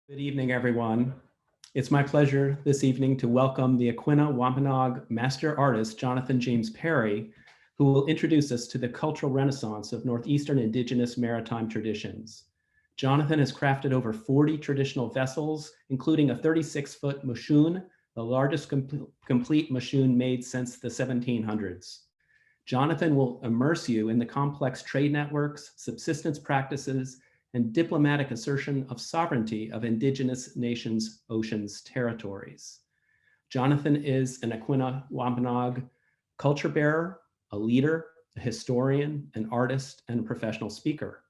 Good evening, everyone. It's my pleasure this evening to welcome the Aquinnah Wampanoag master artist, Jonathan James Perry, who will introduce us to the cultural renaissance of Northeastern Indigenous maritime traditions. Jonathan has crafted over 40 traditional vessels, including a 36-foot Mashoon, the largest complete Mashoon made since the 1700s. Jonathan will immerse you in the complex trade networks, subsistence practices, and diplomatic assertion of sovereignty of Indigenous nations' oceans territories. Jonathan is an Aquinnah Wampanoag culture bearer, a leader, a historian, an artist, and a professional speaker.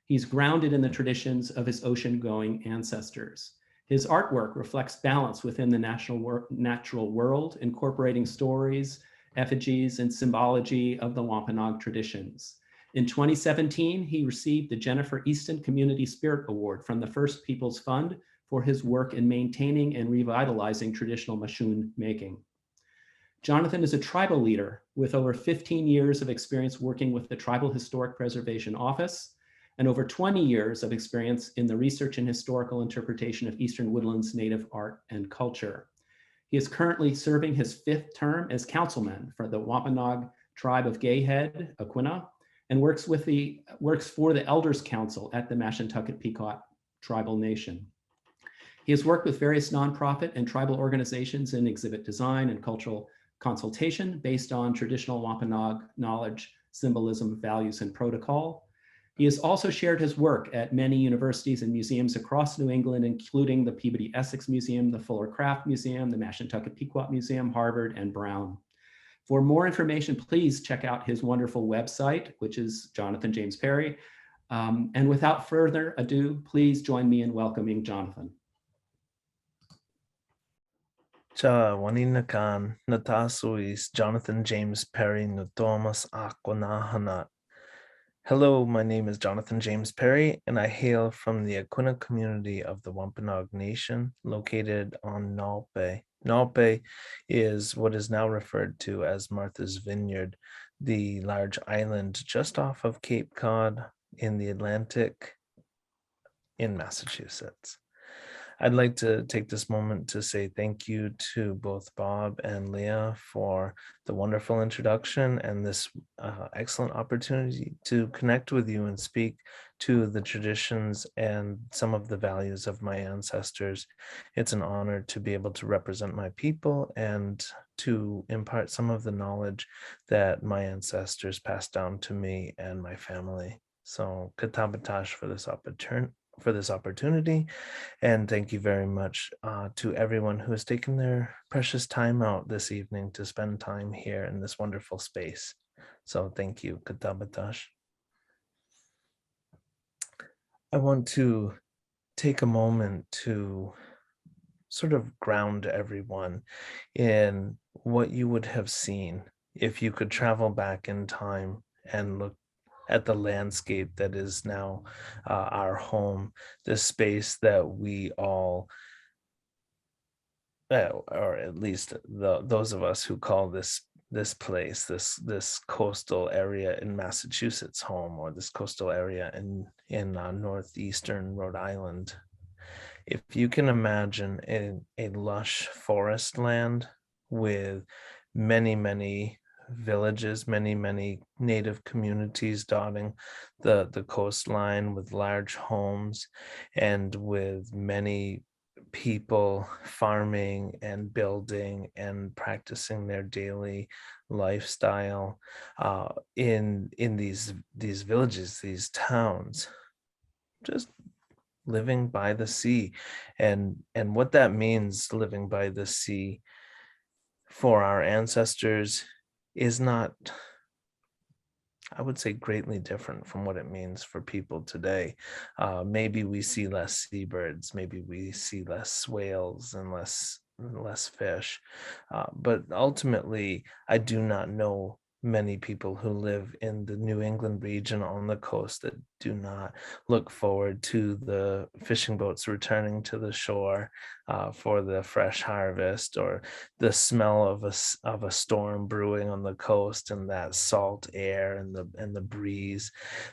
He's grounded in the traditions of his ocean-going ancestors. His artwork reflects balance within the natural world, incorporating stories, effigies, and symbology of the Wampanoag traditions. In 2017, he received the Jennifer Easton Community Spirit Award from the First Peoples Fund for his work in maintaining and revitalizing traditional Mashoon making. Jonathan is a tribal leader with over 15 years of experience working with the Tribal Historic Preservation Office and over 20 years of experience in the research and historical interpretation of Eastern Woodlands Native art and culture. He is currently serving his 5th term as councilman for the Wampanoag tribe of Gayhead, Aquinnah, and works for the Elders Council at the Mashantucket Pequot Tribal Nation. He has worked with various nonprofit and tribal organizations in exhibit design and cultural consultation based on traditional Wampanoag knowledge, symbolism, values, and protocol. He has also shared his work at many universities and museums across New England, including the Peabody Essex Museum, the Fuller Craft Museum, the Mashantucket Pequot Museum, Harvard, and Brown. For more information, please check out his wonderful website, which is Jonathan James Perry. And without further ado, please join me in welcoming Jonathan. Cha waninakan natasuis Jonathan James Perry nutomas Aquinnah. Hello, my name is Jonathan James Perry, and I hail from the Aquinnah community of the Wampanoag Nation, located on Nalpe. Nalpe is what is now referred to as Martha's Vineyard, the large island just off of Cape Cod in the Atlantic in Massachusetts. I'd like to take this moment to say thank you to both Bob and Leah for the wonderful introduction and this excellent opportunity to connect with you and speak to the traditions and some of the values of my ancestors. It's an honor to be able to represent my people and to impart some of the knowledge that my ancestors passed down to me and my family. So katabatash for this opportunity, and thank you very much to everyone who has taken their precious time out this evening to spend time here in this wonderful space. So thank you, katabatash. I want to take a moment to sort of ground everyone in what you would have seen if you could travel back in time and look at the landscape that is now our home, the space that we all, or at least those of us who call this place, this coastal area in Massachusetts home, or this coastal area in northeastern Rhode Island. If you can imagine a lush forest land with many villages, many native communities dotting the coastline, with large homes and with many people farming and building and practicing their daily lifestyle in these villages, these towns, just living by the sea. And what that means, living by the sea, for our ancestors is not, I would say, greatly different from what it means for people today. Maybe we see less seabirds, maybe we see less whales and less fish, but ultimately I do not know many people who live in the New England region on the coast that do not look forward to the fishing boats returning to the shore for the fresh harvest, or the smell of a storm brewing on the coast and that salt air and the breeze,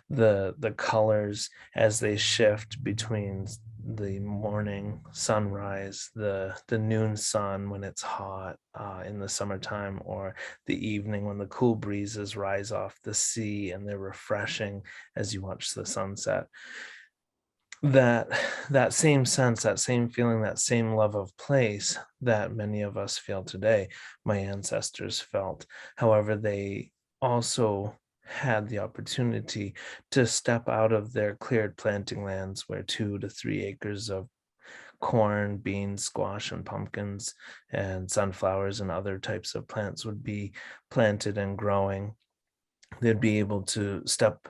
the colors as they shift between morning sunrise, the noon sun when it's hot in the summertime, or the evening when the cool breezes rise off the sea and they're refreshing as you watch the sunset. That same sense, that same feeling, that same love of place that many of us feel today, my ancestors felt. However, they also had the opportunity to step out of their cleared planting lands where 2 to 3 acres of corn, beans, squash, and pumpkins, and sunflowers and other types of plants would be planted and growing. They'd be able to step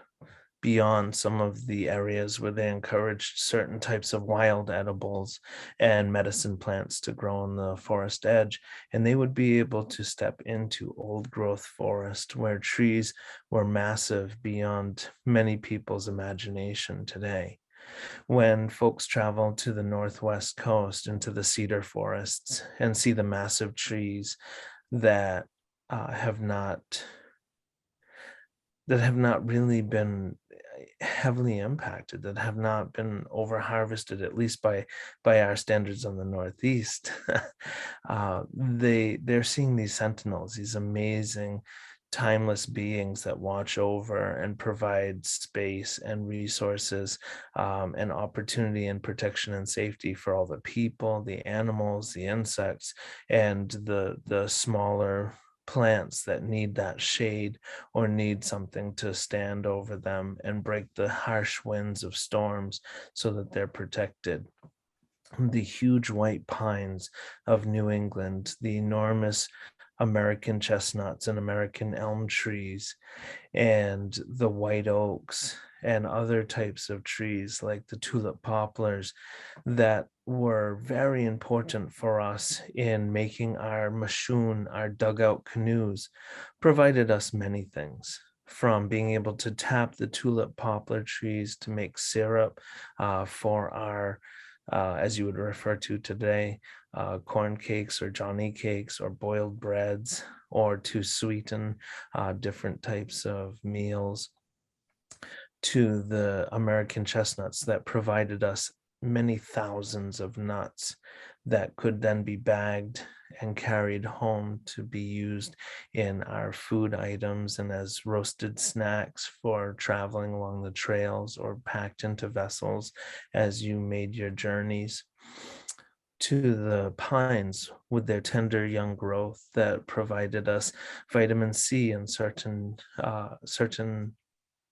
beyond some of the areas where they encouraged certain types of wild edibles and medicine plants to grow on the forest edge. And they would be able to step into old growth forest where trees were massive beyond many people's imagination today. When folks travel to the Northwest coast into the cedar forests and see the massive trees that have not really been heavily impacted, that have not been over harvested, at least by our standards on the Northeast. They're seeing these sentinels, these amazing timeless beings that watch over and provide space and resources, and opportunity and protection and safety for all the people, the animals, the insects, and the smaller plants that need that shade or need something to stand over them and break the harsh winds of storms so that they're protected. The huge white pines of New England, the enormous American chestnuts and American elm trees, and the white oaks and other types of trees like the tulip poplars that were very important for us in making our mashoon, our dugout canoes, provided us many things. From being able to tap the tulip poplar trees to make syrup for our, as you would refer to today, corn cakes or johnny cakes or boiled breads, or to sweeten different types of meals, to the American chestnuts that provided us many thousands of nuts that could then be bagged and carried home to be used in our food items and as roasted snacks for traveling along the trails, or packed into vessels as you made your journeys, to the pines with their tender young growth that provided us vitamin C and certain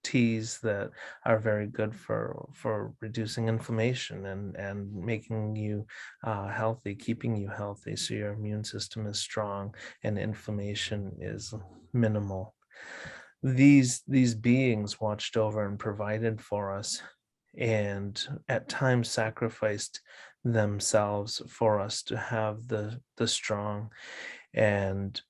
teas that are very good for reducing inflammation and making you healthy, keeping you healthy, so your immune system is strong and inflammation is minimal. These beings watched over and provided for us, and at times sacrificed themselves for us to have the strong and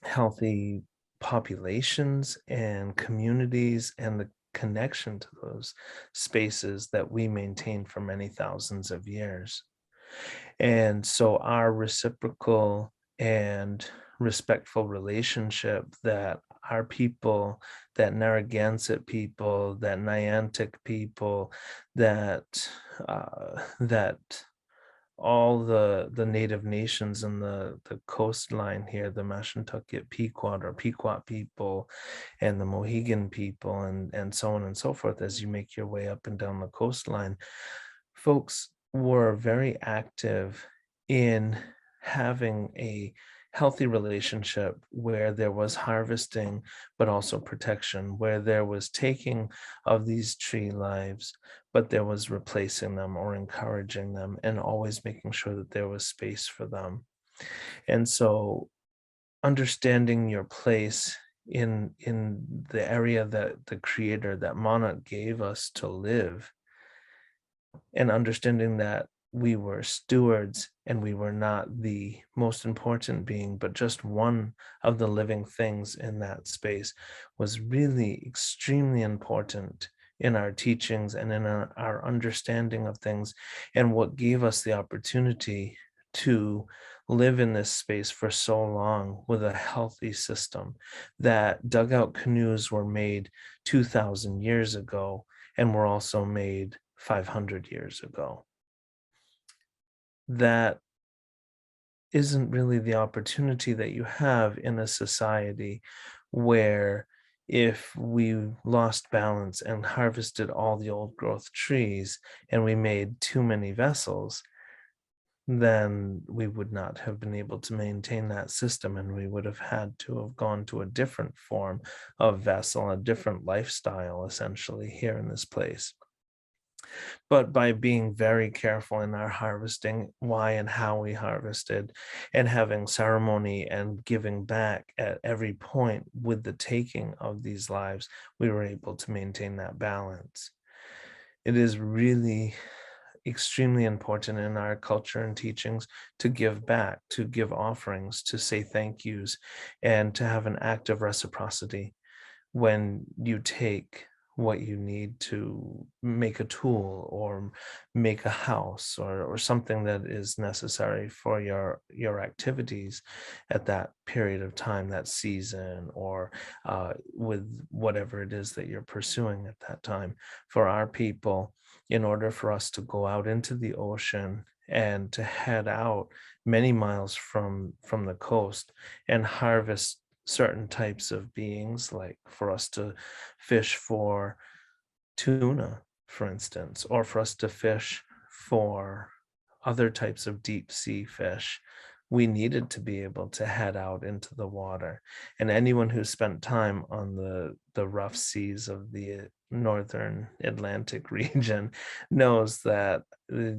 healthy populations and communities and the connection to those spaces that we maintain for many thousands of years. And so our reciprocal and respectful relationship that our people, that Narragansett people, that Niantic people, that that all the native nations in the coastline here, the Mashantucket Pequot or Pequot people, and the Mohegan people, and so on and so forth, as you make your way up and down the coastline, folks were very active in having a healthy relationship where there was harvesting, but also protection, where there was taking of these tree lives, but there was replacing them or encouraging them, and always making sure that there was space for them. And so understanding your place in the area that the creator, that monarch, gave us to live, and understanding that we were stewards and we were not the most important being, but just one of the living things in that space, was really extremely important in our teachings and in our understanding of things, and what gave us the opportunity to live in this space for so long with a healthy system. That dugout canoes were made 2,000 years ago and were also made 500 years ago. That isn't really the opportunity that you have in a society where, if we lost balance and harvested all the old growth trees and we made too many vessels, then we would not have been able to maintain that system, and we would have had to have gone to a different form of vessel, a different lifestyle essentially here in this place. But by being very careful in our harvesting, why and how we harvested, and having ceremony and giving back at every point with the taking of these lives, we were able to maintain that balance. It is really extremely important in our culture and teachings to give back, to give offerings, to say thank yous, and to have an act of reciprocity when you take what you need to make a tool or make a house, or something that is necessary for your activities at that period of time, that season, or with whatever it is that you're pursuing at that time. For our people, in order for us to go out into the ocean and to head out many miles from the coast and harvest certain types of beings, like for us to fish for tuna, for instance, or for us to fish for other types of deep sea fish, we needed to be able to head out into the water. And anyone who spent time on the rough seas of the northern Atlantic region knows that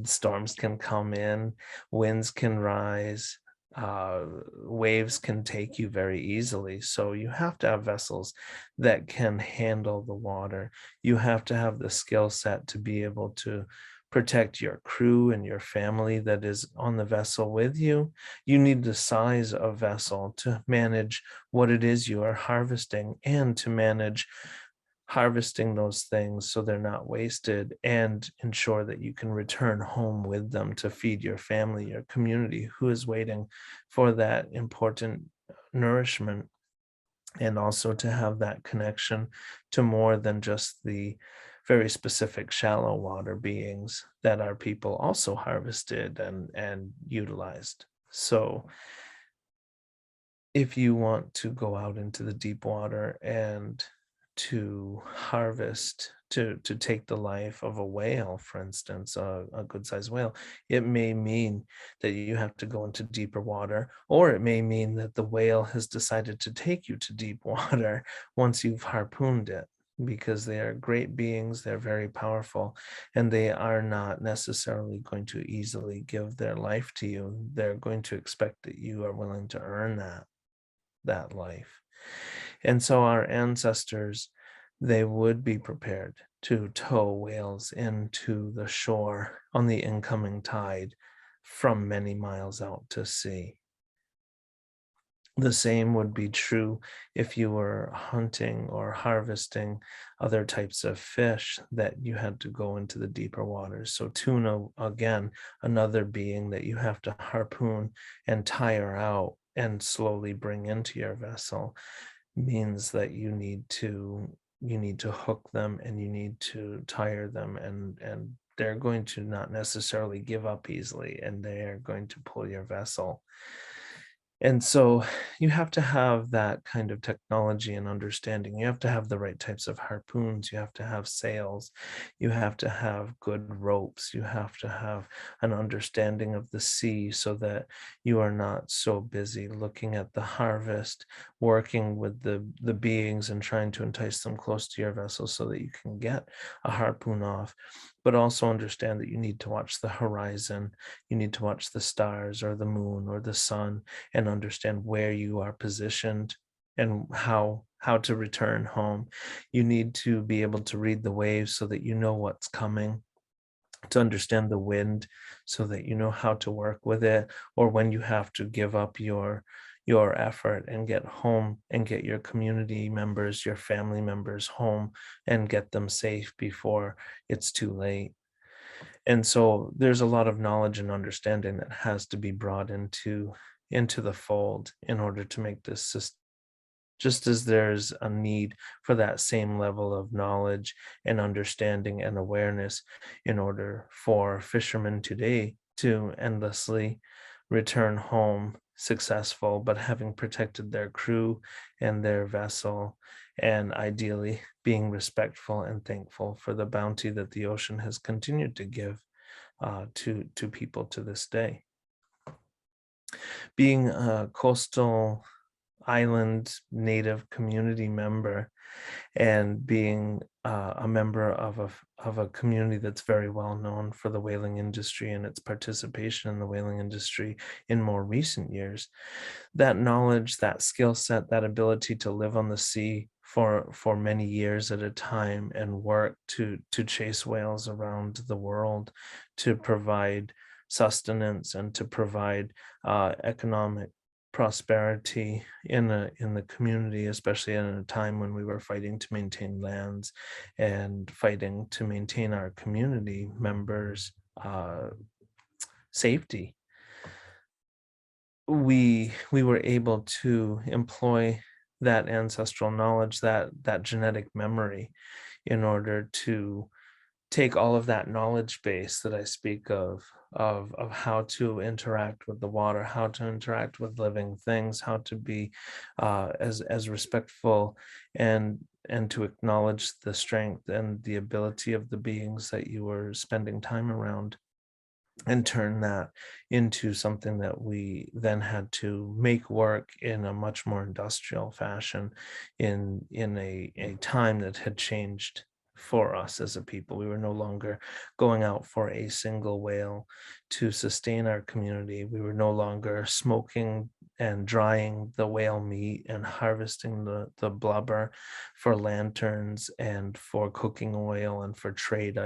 storms can come in, winds can rise, uh, waves can take you very easily. So you have to have vessels that can handle the water. You have to have the skill set to be able to protect your crew and your family that is on the vessel with you. You need the size of vessel to manage what it is you are harvesting, and to manage harvesting those things so they're not wasted, and ensure that you can return home with them to feed your family, your community who is waiting for that important nourishment, and also to have that connection to more than just the very specific shallow water beings that our people also harvested and utilized. So if you want to go out into the deep water and to harvest, to take the life of a whale, for instance, a good sized whale, it may mean that you have to go into deeper water, or it may mean that the whale has decided to take you to deep water once you've harpooned it, because they are great beings, they're very powerful, and they are not necessarily going to easily give their life to you. They're going to expect that you are willing to earn that life. And so our ancestors, they would be prepared to tow whales into the shore on the incoming tide from many miles out to sea. The same would be true if you were hunting or harvesting other types of fish that you had to go into the deeper waters. So tuna, again, another being that you have to harpoon and tire out and slowly bring into your vessel, means that you need to hook them and you need to tire them, and they're going to not necessarily give up easily, and they are going to pull your vessel. And so you have to have that kind of technology and understanding. You have to have the right types of harpoons. You have to have sails. You have to have good ropes. You have to have an understanding of the sea so that you are not so busy looking at the harvest, working with the beings and trying to entice them close to your vessel so that you can get a harpoon off. But also understand that you need to watch the horizon. You need to watch the stars or the moon or the sun, and understand where you are positioned and how to return home. You need to be able to read the waves so that you know what's coming, to understand the wind so that you know how to work with it, or when you have to give up your effort and get home and get your community members, your family members home, and get them safe before it's too late. And so there's a lot of knowledge and understanding that has to be brought into the fold in order to make this system just as there's a need for that same level of knowledge and understanding and awareness in order for fishermen today to endlessly return home successful, but having protected their crew and their vessel, and ideally being respectful and thankful for the bounty that the ocean has continued to give to people to this day. Being a coastal island native community member and being a member of a community that's very well known for the whaling industry and its participation in the whaling industry in more recent years, that knowledge, that skill set, that ability to live on the sea for many years at a time and work to chase whales around the world, to provide sustenance and to provide economic prosperity in the community, especially in a time when we were fighting to maintain lands and fighting to maintain our community members' safety. We were able to employ that ancestral knowledge, that genetic memory, in order to take all of that knowledge base that I speak of how to interact with the water, how to interact with living things, how to be as respectful and to acknowledge the strength and the ability of the beings that you were spending time around, and turn that into something that we then had to make work in a much more industrial fashion in a time that had changed for us as a people. We were no longer going out for a single whale to sustain our community. We were no longer smoking and drying the whale meat and harvesting the blubber for lanterns and for cooking oil and for trade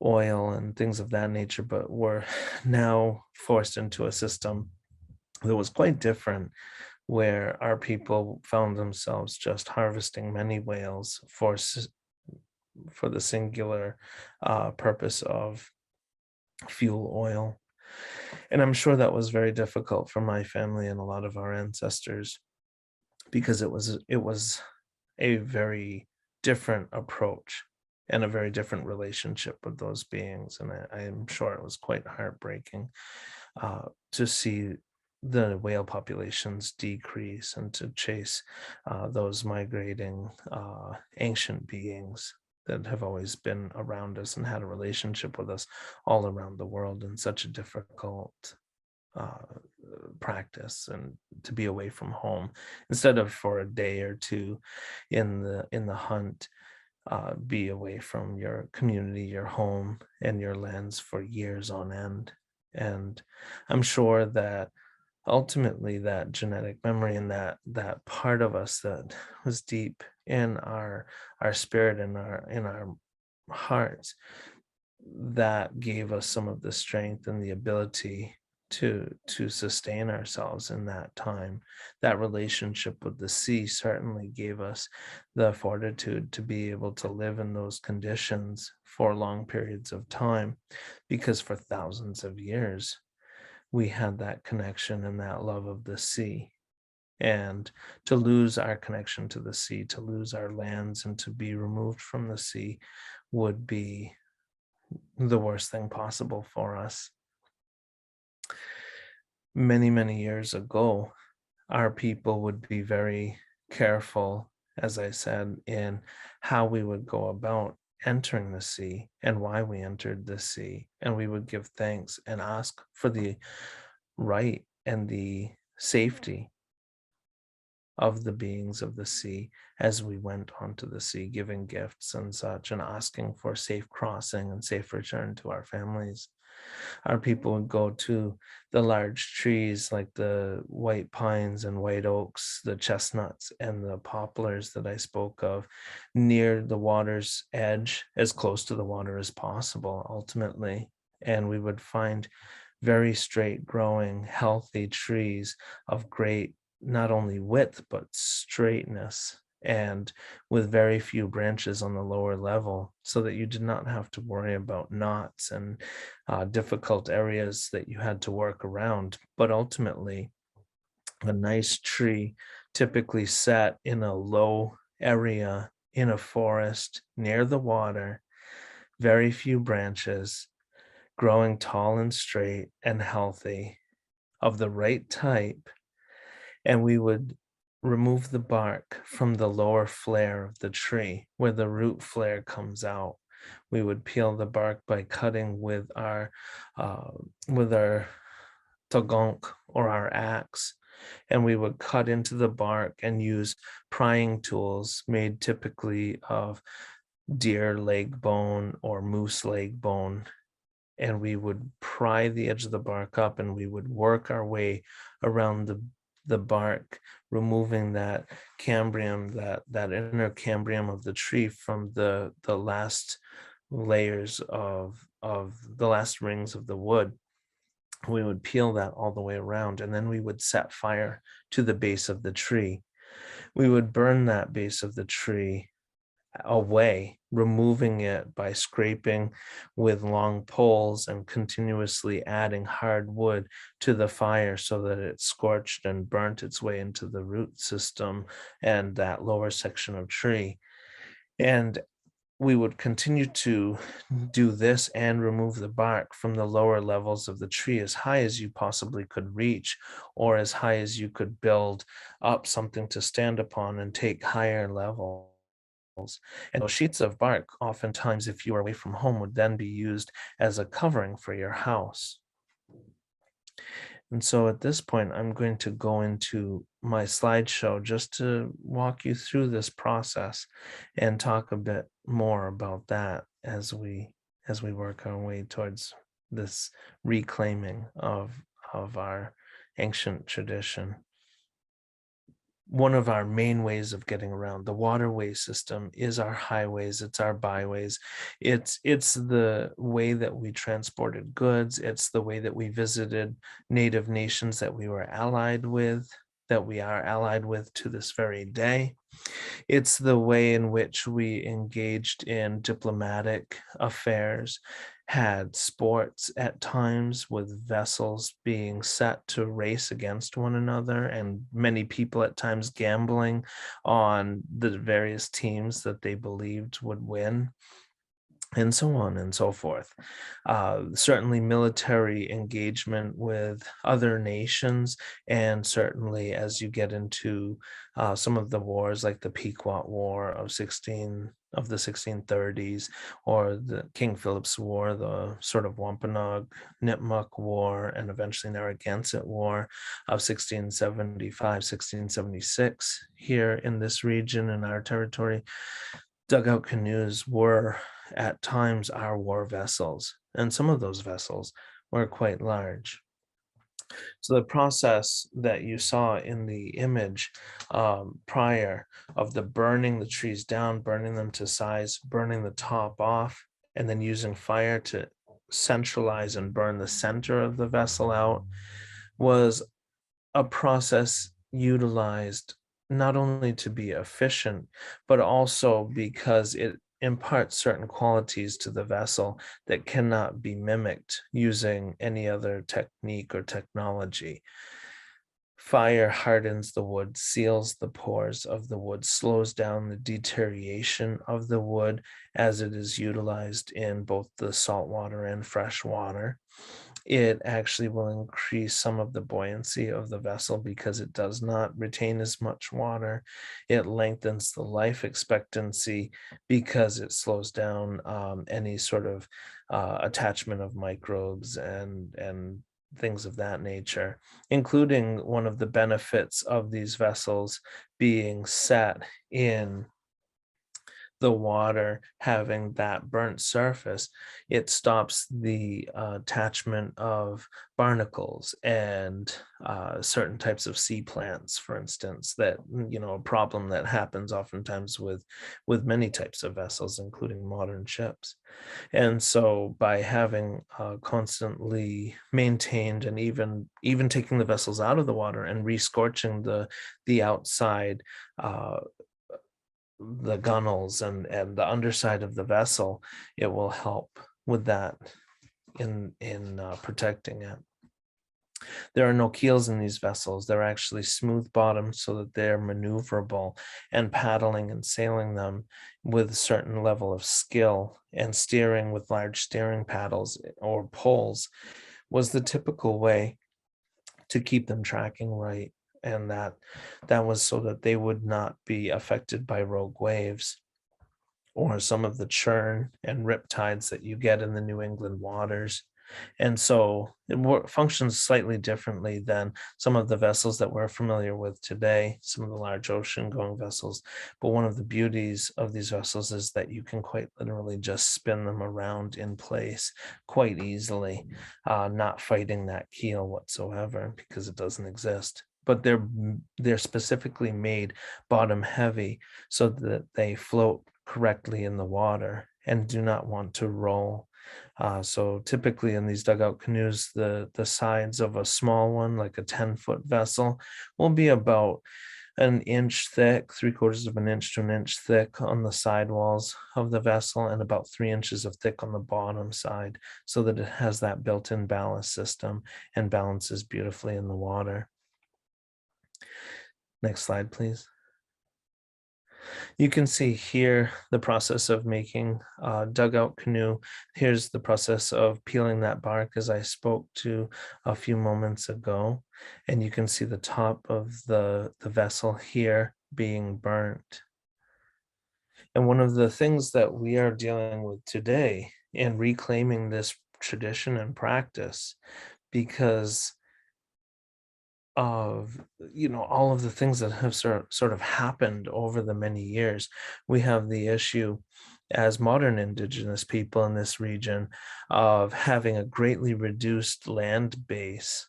oil and things of that nature, but were now forced into a system that was quite different, where our people found themselves just harvesting many whales for the singular purpose of fuel oil. And I'm sure that was very difficult for my family and a lot of our ancestors, because it was a very different approach and a very different relationship with those beings. And I am sure it was quite heartbreaking to see the whale populations decrease and to chase those migrating ancient beings that have always been around us and had a relationship with us all around the world in such a difficult practice, and to be away from home instead of for a day or two in the hunt, be away from your community, your home, and your lands for years on end. And I'm sure that ultimately that genetic memory and that part of us that was deep in our spirit and in our hearts, that gave us some of the strength and the ability to sustain ourselves in that time. That relationship with the sea certainly gave us the fortitude to be able to live in those conditions for long periods of time, because for thousands of years we had that connection and that love of the sea. And to lose our connection to the sea, to lose our lands, and to be removed from the sea would be the worst thing possible for us. Many, many years ago, our people would be very careful, as I said, in how we would go about entering the sea and why we entered the sea. And we would give thanks and ask for the right and the safety of the beings of the sea as we went onto the sea, giving gifts and such, and asking for safe crossing and safe return to our families. Our people would go to the large trees like the white pines and white oaks, the chestnuts and the poplars that I spoke of, near the water's edge, as close to the water as possible, ultimately. And we would find very straight growing, healthy trees of great, not only width, but straightness, and with very few branches on the lower level, so that you did not have to worry about knots and difficult areas that you had to work around. But ultimately, a nice tree, typically set in a low area in a forest near the water, very few branches, growing tall and straight and healthy, of the right type, and we would remove the bark from the lower flare of the tree where the root flare comes out. We would peel the bark by cutting uh, with our tagonk or our axe, and we would cut into the bark and use prying tools made typically of deer leg bone or moose leg bone, and we would pry the edge of the bark up, and we would work our way around the bark, removing that cambium, that inner cambium of the tree from the last layers of the last rings of the wood. We would peel that all the way around, and then we would set fire to the base of the tree. We would burn that base of the tree away, removing it by scraping with long poles and continuously adding hard wood to the fire so that it scorched and burnt its way into the root system and that lower section of tree. And we would continue to do this and remove the bark from the lower levels of the tree as high as you possibly could reach, or as high as you could build up something to stand upon and take higher levels. And those sheets of bark, oftentimes, if you were away from home, would then be used as a covering for your house. And so at this point, I'm going to go into my slideshow just to walk you through this process and talk a bit more about that as we work our way towards this reclaiming of our ancient tradition. One of our main ways of getting around the waterway system is our highways, it's our byways. It's the way that we transported goods, it's the way that we visited native nations that we were allied with, that we are allied with to this very day. It's the way in which we engaged in diplomatic affairs, had sports at times with vessels being set to race against one another, and many people at times gambling on the various teams that they believed would win, and so on and so forth. Certainly military engagement with other nations, and certainly as you get into some of the wars like the Pequot War of the 1630s, or the King Philip's War, the sort of Wampanoag Nipmuc War, and eventually Narragansett War of 1675, 1676 here in this region in our territory. Dugout canoes were at times our war vessels, and some of those vessels were quite large. So the process that you saw in the image prior of the burning the trees down, burning them to size, burning the top off, and then using fire to centralize and burn the center of the vessel out was a process utilized not only to be efficient, but also because it imparts certain qualities to the vessel that cannot be mimicked using any other technique or technology. Fire hardens the wood, seals the pores of the wood, slows down the deterioration of the wood as it is utilized in both the saltwater and fresh water. It actually will increase some of the buoyancy of the vessel because it does not retain as much water. It lengthens the life expectancy because it slows down any sort of attachment of microbes and things of that nature, including one of the benefits of these vessels being set in the water, having that burnt surface. It stops the attachment of barnacles and certain types of sea plants, for instance, that, a problem that happens oftentimes with many types of vessels, including modern ships. And so by having constantly maintained and even taking the vessels out of the water and rescorching the outside, the gunnels and the underside of the vessel, it will help with that in protecting it. There are no keels in these vessels. They're actually smooth bottomed so that they're maneuverable, and paddling and sailing them with a certain level of skill and steering with large steering paddles or poles was the typical way to keep them tracking right. And that was so that they would not be affected by rogue waves or some of the churn and rip tides that you get in the New England waters. And so it functions slightly differently than some of the vessels that we're familiar with today, some of the large ocean going vessels. But one of the beauties of these vessels is that you can quite literally just spin them around in place quite easily, not fighting that keel whatsoever because it doesn't exist. But they're specifically made bottom heavy so that they float correctly in the water and do not want to roll. So typically in these dugout canoes, the sides of a small one, like a 10-foot vessel, will be about an inch thick, 3/4 of an inch to an inch thick on the sidewalls of the vessel, and about 3 inches of thick on the bottom side, so that it has that built-in ballast system and balances beautifully in the water. Next slide, please. You can see here the process of making a dugout canoe. Here's the process of peeling that bark as I spoke to a few moments ago. And you can see the top of the vessel here being burnt. And one of the things that we are dealing with today in reclaiming this tradition and practice, because of all of the things that have sort of happened over the many years, we have the issue as modern Indigenous people in this region of having a greatly reduced land base,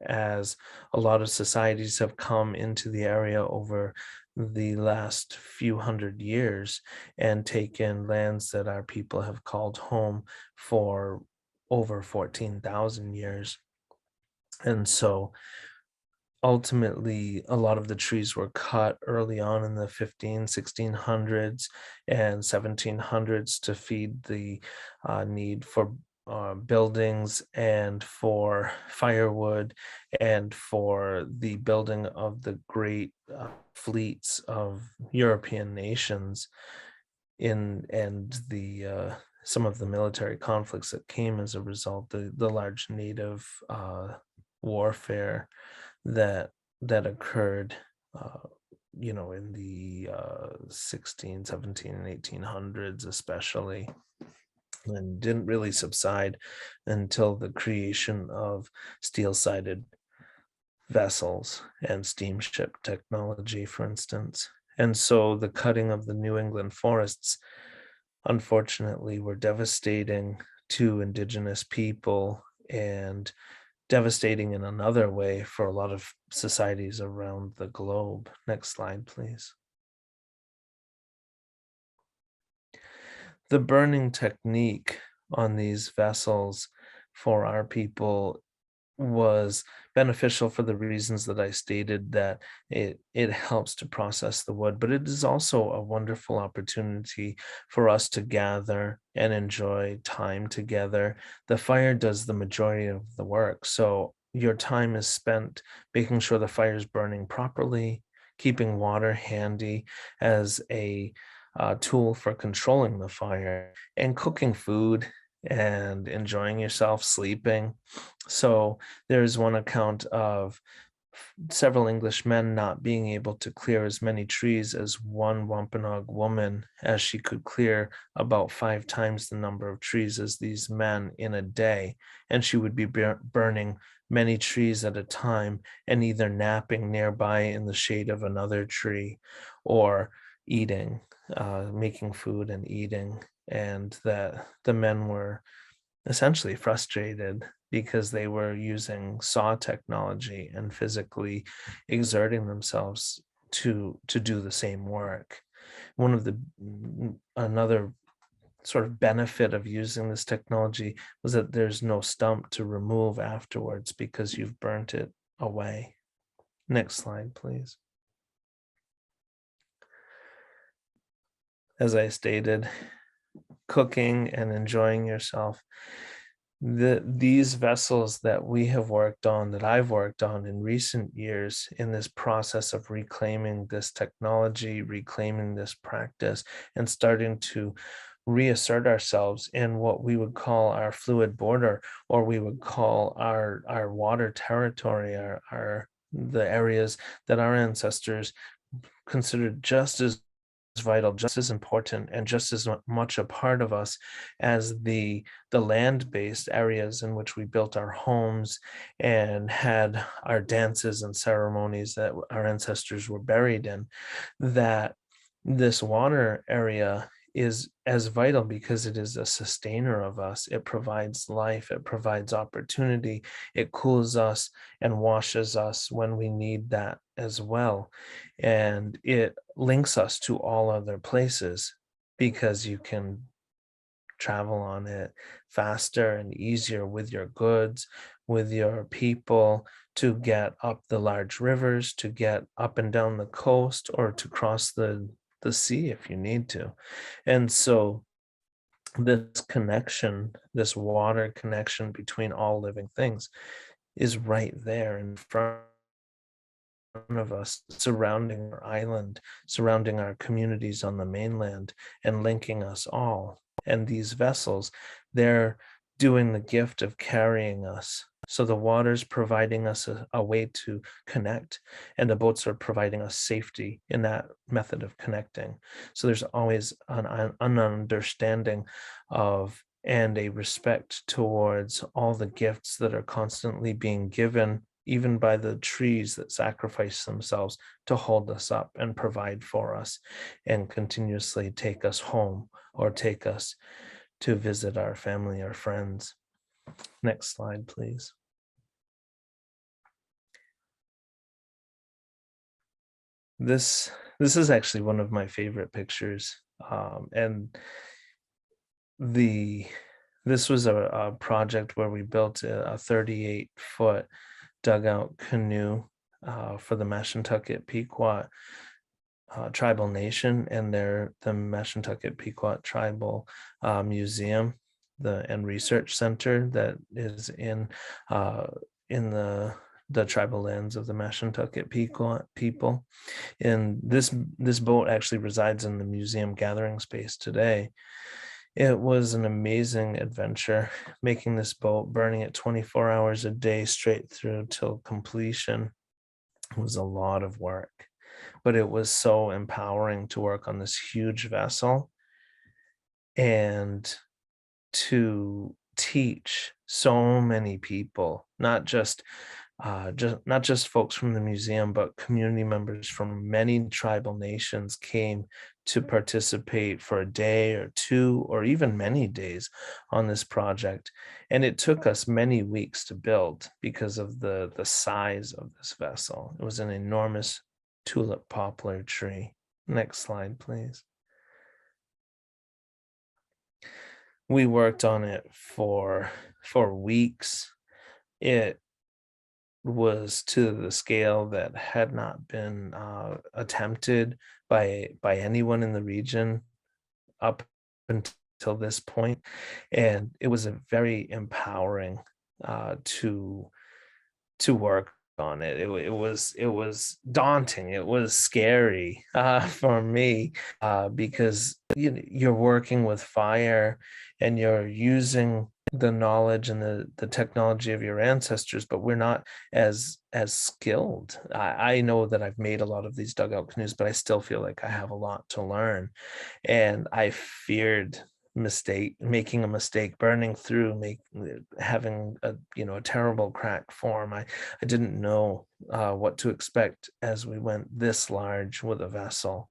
as a lot of societies have come into the area over the last few hundred years and taken lands that our people have called home for over 14,000 years. And so ultimately, a lot of the trees were cut early on in the 1600s and 1700s to feed the need for buildings and for firewood and for the building of the great fleets of European nations and the some of the military conflicts that came as a result, the large native warfare that occurred in the 16, 17, and 1800s especially, and didn't really subside until the creation of steel-sided vessels and steamship technology, for instance. And so the cutting of the New England forests, unfortunately, were devastating to Indigenous people and devastating in another way for a lot of societies around the globe. Next slide, please. The burning technique on these vessels for our people was beneficial for the reasons that I stated, that it helps to process the wood, but it is also a wonderful opportunity for us to gather and enjoy time together. The fire does the majority of the work, so your time is spent making sure the fire is burning properly, keeping water handy as a tool for controlling the fire, and cooking food and enjoying yourself, sleeping. So there's one account of several English men not being able to clear as many trees as one Wampanoag woman, as she could clear about 5 times the number of trees as these men in a day. And she would be burning many trees at a time and either napping nearby in the shade of another tree or eating, making food and eating. And that the men were essentially frustrated because they were using saw technology and physically exerting themselves to do the same work. One of the another sort of benefit of using this technology was that there's no stump to remove afterwards because you've burnt it away. Next slide, please. As I stated, cooking and enjoying yourself these vessels that we have worked on, that I've worked on in recent years in this process of reclaiming this technology, reclaiming this practice, and starting to reassert ourselves in what we would call our fluid border, or we would call our water territory, the areas that our ancestors considered just as vital, just as important, and just as much a part of us as the land-based areas in which we built our homes and had our dances and ceremonies that our ancestors were buried in. That this water area is as vital because it is a sustainer of us. It provides life, it provides opportunity, it cools us and washes us when we need that as well. And it links us to all other places because you can travel on it faster and easier with your goods, with your people, to get up the large rivers, to get up and down the coast, or to cross the sea if you need to. And so this connection, this water connection between all living things is right there in front of us, surrounding our island, surrounding our communities on the mainland, and linking us all. And these vessels, they're doing the gift of carrying us. So the water's providing us a way to connect, and the boats are providing us safety in that method of connecting. So there's always an understanding of and a respect towards all the gifts that are constantly being given, even by the trees that sacrifice themselves to hold us up and provide for us and continuously take us home or take us to visit our family or friends. Next slide, please. This is actually one of my favorite pictures, and this was a project where we built a 38-foot dugout canoe for the Mashantucket Pequot Tribal Nation and the Mashantucket Pequot Tribal Museum and Research Center that is in the tribal lands of the Mashantucket Pequot people. And this boat actually resides in the museum gathering space today. It was an amazing adventure, making this boat, burning it 24 hours a day straight through till completion. It was a lot of work, but it was so empowering to work on this huge vessel and to teach so many people, not just folks from the museum, but community members from many tribal nations came to participate for a day or two or even many days on this project. And it took us many weeks to build because of the size of this vessel. It was an enormous tulip poplar tree. Next slide, please. We worked on it for weeks. It was to the scale that had not been attempted by anyone in the region up until this point, and it was a very empowering to work on it. It was daunting. It was scary for me because you're working with fire and you're using the knowledge and the technology of your ancestors, but we're not as skilled. I know that I've made a lot of these dugout canoes, but I still feel like I have a lot to learn. And I feared making a mistake, burning through, having a terrible crack form. I didn't know what to expect as we went this large with a vessel.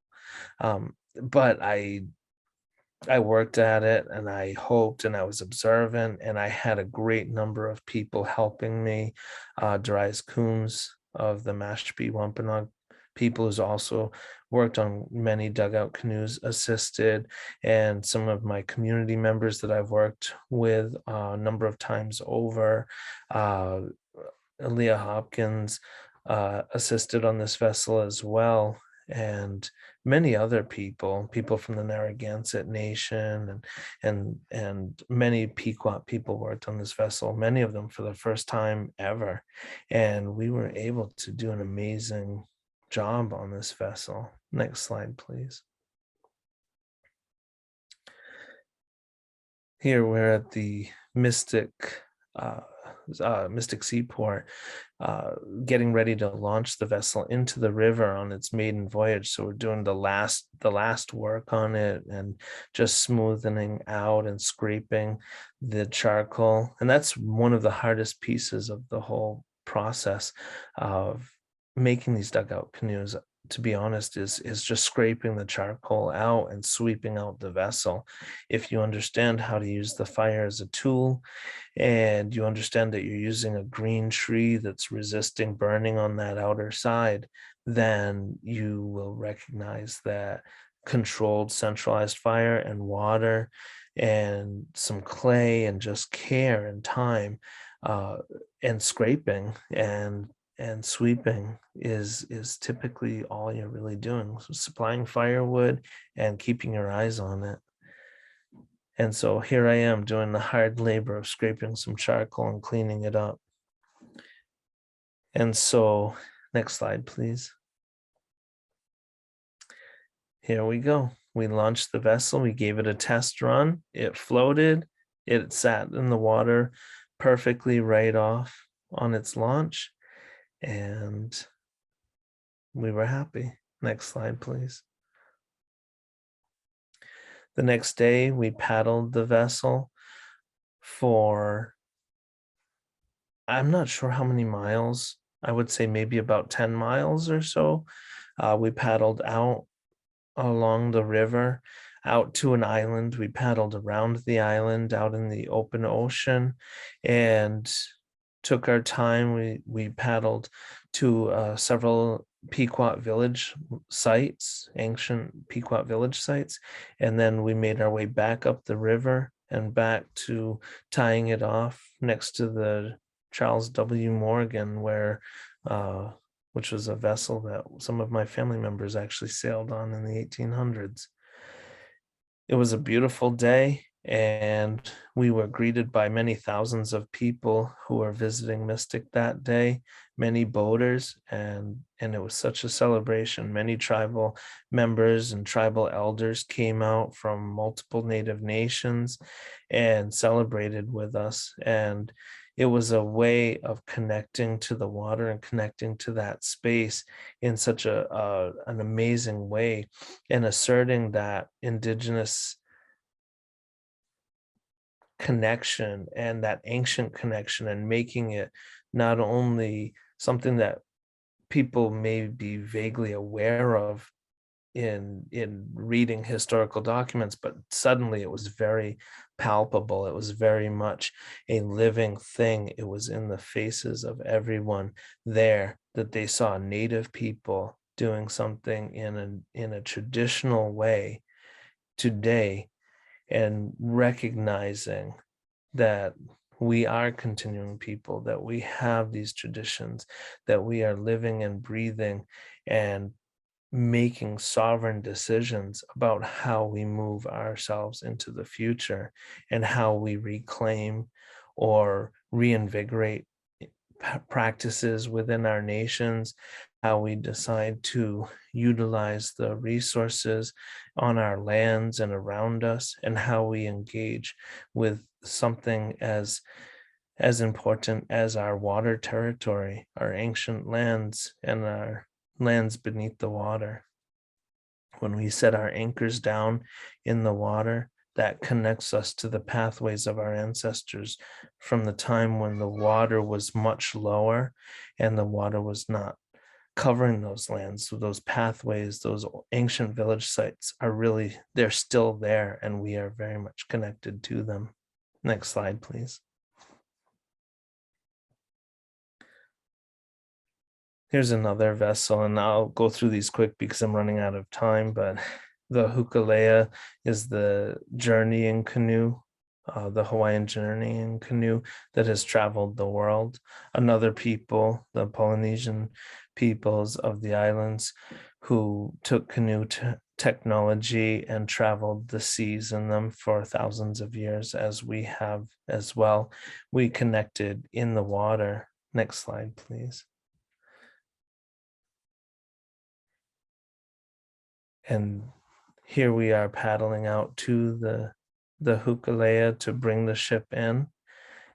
But I worked at it and I hoped and I was observant, and I had a great number of people helping me. Darius Coombs of the Mashpee Wampanoag people, who's also worked on many dugout canoes, assisted, and some of my community members that I've worked with a number of times over. Leah Hopkins assisted on this vessel as well. and many other people from the Narragansett Nation, and many Pequot people worked on this vessel, many of them for the first time ever. And we were able to do an amazing job on this vessel. Next slide, please. Here we're at the Mystic Seaport, getting ready to launch the vessel into the river on its maiden voyage. So we're doing the last work on it, and just smoothing out and scraping the charcoal. And that's one of the hardest pieces of the whole process of making these dugout canoes, to be honest, is just scraping the charcoal out and sweeping out the vessel. If you understand how to use the fire as a tool, and you understand that you're using a green tree that's resisting burning on that outer side, then you will recognize that controlled centralized fire and water and some clay and just care and time, and scraping and sweeping is typically all you're really doing. So supplying firewood and keeping your eyes on it. And so here I am doing the hard labor of scraping some charcoal and cleaning it up. And so, next slide, please. Here we go. We launched the vessel. We gave it a test run. It floated. It sat in the water perfectly right off on its launch. And we were happy. Next slide, please. The next day, we paddled the vessel for, I'm not sure how many miles. I would say maybe about 10 miles or so. We paddled out along the river, out to an island. We paddled around the island out in the open ocean, and took our time. We paddled to several Pequot village sites, ancient Pequot village sites, and then we made our way back up the river and back to tying it off next to the Charles W. Morgan, where which was a vessel that some of my family members actually sailed on in the 1800s. It was a beautiful day, and we were greeted by many thousands of people who were visiting Mystic that day, many boaters, and it was such a celebration. Many tribal members and tribal elders came out from multiple Native nations and celebrated with us. And it was a way of connecting to the water and connecting to that space in such an amazing way, and asserting that Indigenous connection and that ancient connection, and making it not only something that people may be vaguely aware of in reading historical documents, but suddenly it was very palpable. It was very much a living thing. It was in the faces of everyone there, that they saw Native people doing something in a traditional way today, and recognizing that we are continuing people, that we have these traditions, that we are living and breathing and making sovereign decisions about how we move ourselves into the future, and how we reclaim or reinvigorate practices within our nations, how we decide to utilize the resources on our lands and around us, and how we engage with something as important as our water territory, our ancient lands, and our lands beneath the water. When we set our anchors down in the water, that connects us to the pathways of our ancestors from the time when the water was much lower and the water was not covering those lands. So those pathways, those ancient village sites are really, they're still there, and we are very much connected to them. Next slide, please. Here's another vessel, and I'll go through these quick because I'm running out of time, but the Hukalea is the journeying canoe, the Hawaiian journeying canoe that has traveled the world. Another people, the Polynesian peoples of the islands, who took canoe technology and traveled the seas in them for thousands of years, as we have as well. We connected in the water. Next slide, please. And here we are paddling out to the Hukalea to bring the ship in.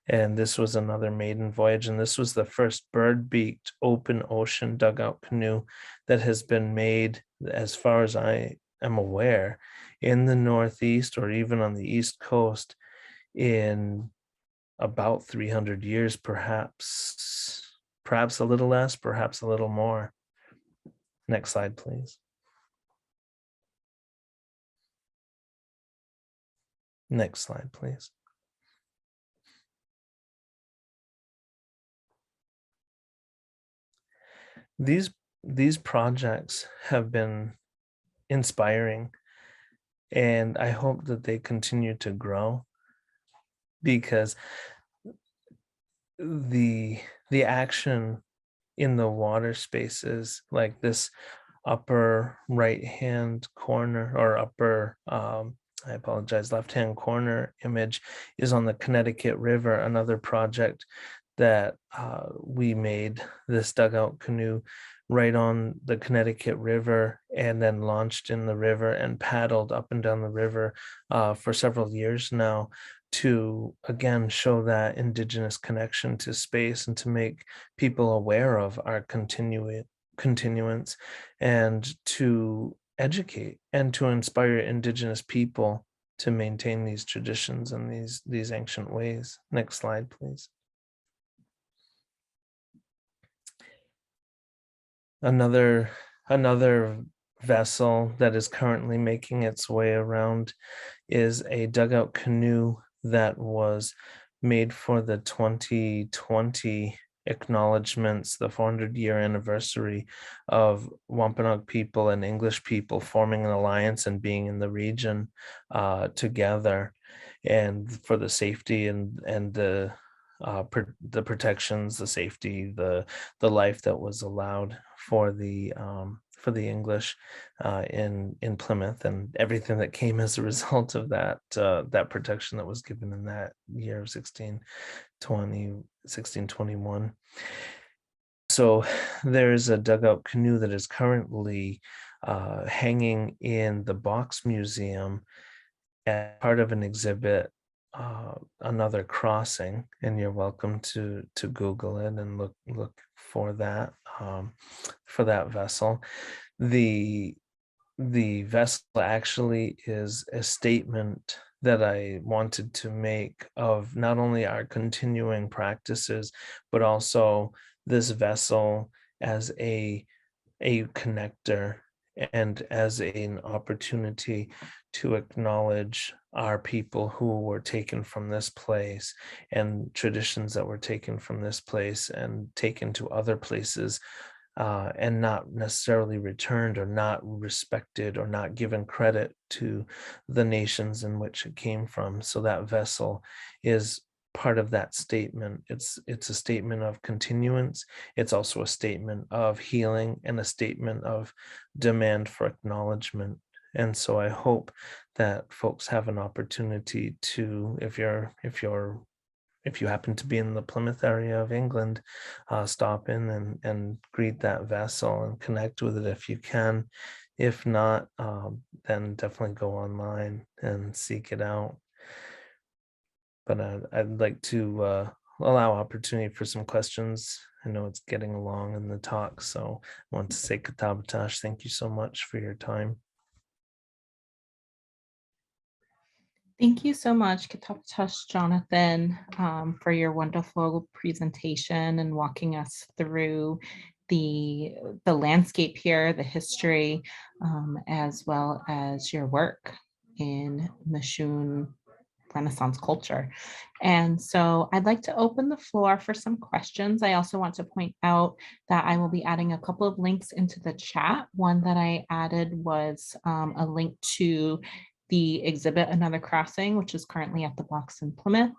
And this was another maiden voyage. And this was the first bird-beaked open ocean dugout canoe that has been made, as far as I am aware, in the Northeast or even on the East Coast in about 300 years, perhaps a little less, perhaps a little more. Next slide, please. Next slide, please. These projects have been inspiring, and I hope that they continue to grow, because the action in the water spaces, like this upper right hand corner, or upper I apologize, left-hand corner image, is on the Connecticut River, another project that we made, this dugout canoe right on the Connecticut River, and then launched in the river and paddled up and down the river for several years now, to again show that Indigenous connection to space and to make people aware of our continuance, and to educate and to inspire Indigenous people to maintain these traditions and these ancient ways. Next slide, please. Another vessel that is currently making its way around is a dugout canoe that was made for the 2020 acknowledgements, the 400-year anniversary of Wampanoag people and English people forming an alliance and being in the region together, and for the safety and the protections, the safety, the life that was allowed for the English in Plymouth, and everything that came as a result of that protection that was given in that year of 1621. So there's a dugout canoe that is currently hanging in the Box Museum as part of an exhibit, Another Crossing, and you're welcome to Google it and look for that vessel. The vessel actually is a statement that I wanted to make of not only our continuing practices, but also this vessel as a connector and as an opportunity to acknowledge our people who were taken from this place, and traditions that were taken from this place and taken to other places, and not necessarily returned, or not respected, or not given credit to the nations in which it came from. So that vessel is part of that statement. It's a statement of continuance. It's also a statement of healing and a statement of demand for acknowledgement. And so I hope that folks have an opportunity to, if you happen to be in the Plymouth area of England, stop in and greet that vessel and connect with it if you can. If not, then definitely go online and seek it out. But I'd like to allow opportunity for some questions. I know it's getting along in the talk, so I want to say Katabatash, thank you so much for your time. Thank you so much, Katabatash Jonathan, for your wonderful presentation and walking us through the landscape here, the history, as well as your work in Mashun Renaissance culture. And so I'd like to open the floor for some questions. I also want to point out that I will be adding a couple of links into the chat. One that I added was a link to the exhibit Another Crossing, which is currently at the Box in Plymouth.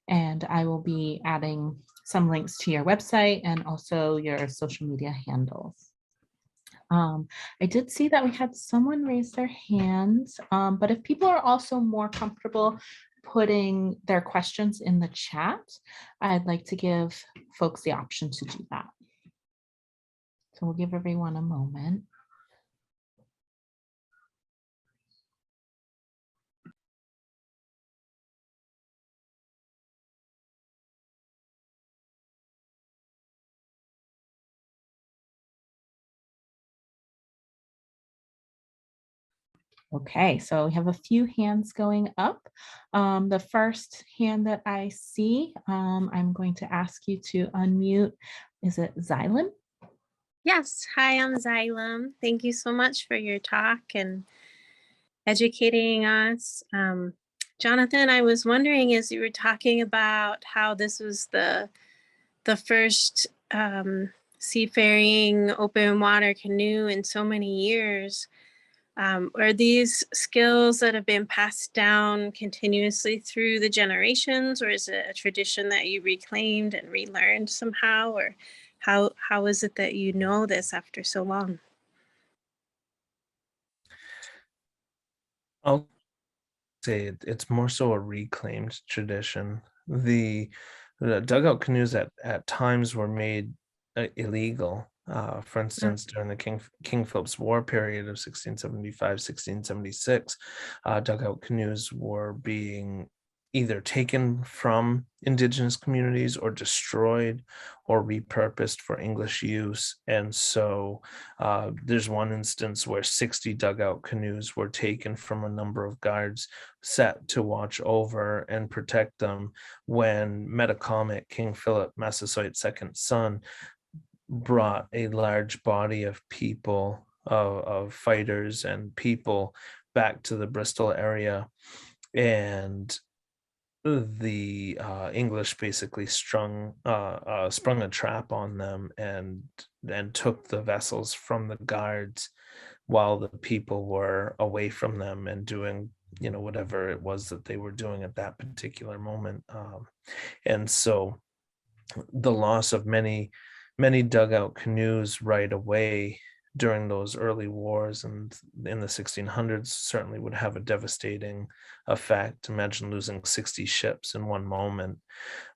And I will be adding some links to your website and also your social media handles. I did see that we had someone raise their hands, but if people are also more comfortable putting their questions in the chat, I'd like to give folks the option to do that. So we'll give everyone a moment. Okay, so we have a few hands going up. The first hand that I see, I'm going to ask you to unmute. Is it Xylem? Yes. Hi, I'm Xylem. Thank you so much for your talk and educating us. Jonathan, I was wondering, as you were talking about how this was the first seafaring open water canoe in so many years, are these skills that have been passed down continuously through the generations, or is it a tradition that you reclaimed and relearned somehow, or how is it that you know this after so long? I'll say it's more so a reclaimed tradition. The dugout canoes at times were made illegal. For instance, during the King Philip's War period of 1675, 1676, dugout canoes were being either taken from Indigenous communities or destroyed or repurposed for English use. And so there's one instance where 60 dugout canoes were taken from a number of guards set to watch over and protect them when Metacomet, King Philip, Massasoit's second son, brought a large body of people, of fighters and people back to the Bristol area. And the English basically sprung a trap on them and took the vessels from the guards while the people were away from them and doing, whatever it was that they were doing at that particular moment. And so the loss of many dugout canoes right away during those early wars and in the 1600s certainly would have a devastating effect. Imagine losing 60 ships in one moment.